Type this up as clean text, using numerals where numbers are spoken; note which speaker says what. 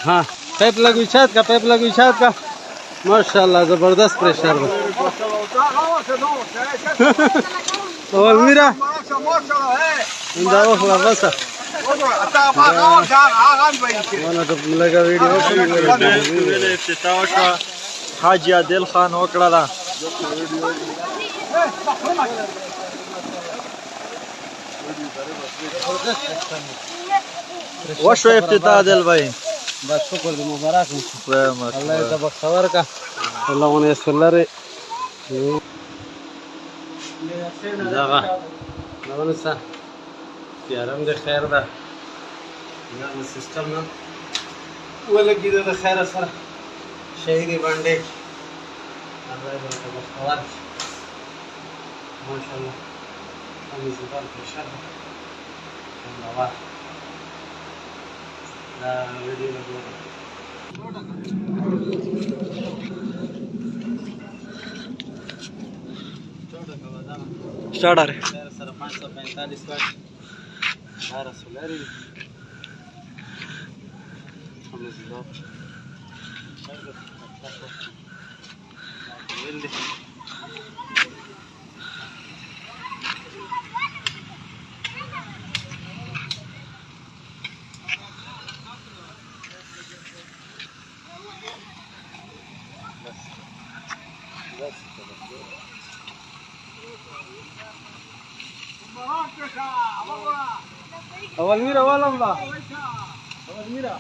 Speaker 1: हाँ पाइप लगवी छत का माशाल्लाह जबरदस्त प्रेशर है والميرا انت واخلا بس وانا لګا ویډیو
Speaker 2: افتتاح شو حاجی عادل خان وکړه وشو افتتاح عادل بھائی
Speaker 1: بس شکر دې مبارک الله دې بختور کا الله ونه سولره زغه نوونسا یارم دې خیر ده دا سیستم نه ولګي د خیر سره شهيدي باندې الله دې بختور ماشاءالله هم زبر بشر الله دا ویډیو لګوم
Speaker 2: स्टार्ट आ रहे
Speaker 1: सर 545 वाट 12 सोलर اول ميرا